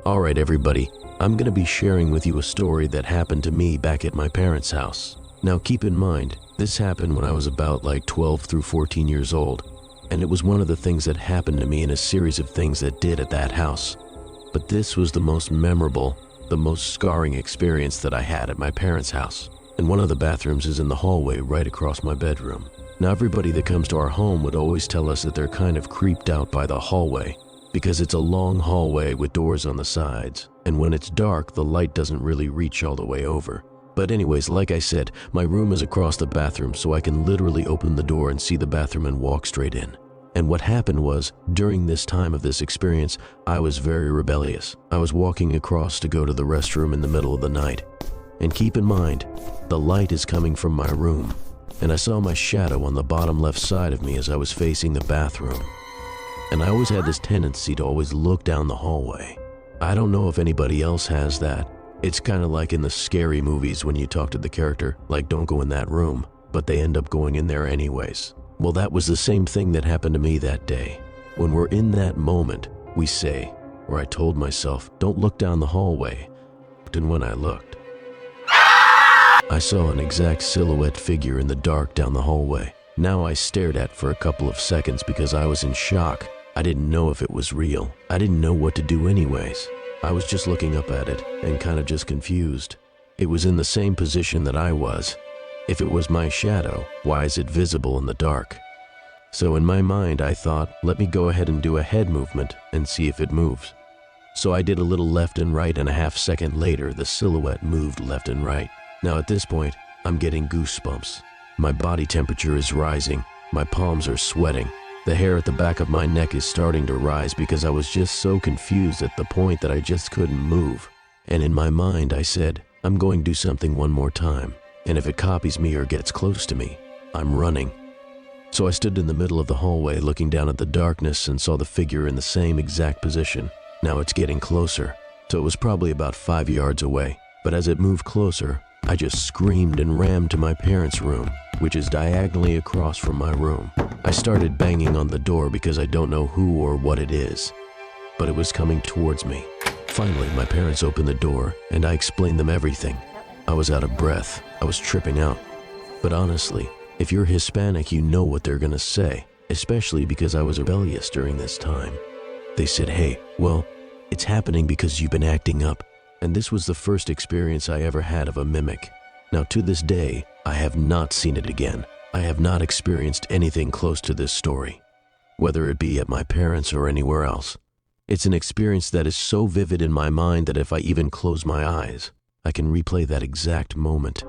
Alright everybody, I'm gonna be sharing with you a story that happened to me back at my parents' house. Now keep in mind, this happened when I was about 12 through 14 years old, and it was one of the things that happened to me in a series of things that did at that house. But this was the most memorable, the most scarring experience that I had at my parents' house. And one of the bathrooms is in the hallway right across my bedroom. Now everybody that comes to our home would always tell us that they're kind of creeped out by the hallway because it's a long hallway with doors on the sides, and when it's dark, the light doesn't really reach all the way over. But anyways, like I said, my room is across the bathroom, so I can literally open the door and see the bathroom and walk straight in. And what happened was, during this time of this experience, I was very rebellious. I was walking across to go to the restroom in the middle of the night. And keep in mind, the light is coming from my room, and I saw my shadow on the bottom left side of me as I was facing the bathroom. And I always had this tendency to always look down the hallway. I don't know if anybody else has that. It's kind of like in the scary movies when you talk to the character, like don't go in that room, but they end up going in there anyways. Well, that was the same thing that happened to me that day. When we're in that moment, we say, or I told myself, don't look down the hallway. And when I looked, I saw an exact silhouette figure in the dark down the hallway. Now I stared at for a couple of seconds because I was in shock. I didn't know if it was real. I didn't know what to do anyways. I was just looking up at it and kind of just confused. It was in the same position that I was. If it was my shadow, why is it visible in the dark? So in my mind I thought, let me go ahead and do a head movement and see if it moves. So I did a little left and right, and a half second later the silhouette moved left and right. Now at this point, I'm getting goosebumps. My body temperature is rising. My palms are sweating. The hair at the back of my neck is starting to rise because I was just so confused at the point that I just couldn't move. And in my mind I said, I'm going to do something one more time, and if it copies me or gets close to me, I'm running. So I stood in the middle of the hallway looking down at the darkness and saw the figure in the same exact position. Now it's getting closer, so it was probably about 5 yards away. But as it moved closer, I just screamed and ran to my parents' room, which is diagonally across from my room. I started banging on the door because I don't know who or what it is, but it was coming towards me. Finally, my parents opened the door and I explained them everything. I was out of breath. I was tripping out. But honestly, if you're Hispanic, you know what they're gonna say, especially because I was rebellious during this time. They said, hey, well, it's happening because you've been acting up. And this was the first experience I ever had of a mimic. Now to this day, I have not seen it again. I have not experienced anything close to this story, whether it be at my parents' or anywhere else. It's an experience that is so vivid in my mind that if I even close my eyes, I can replay that exact moment.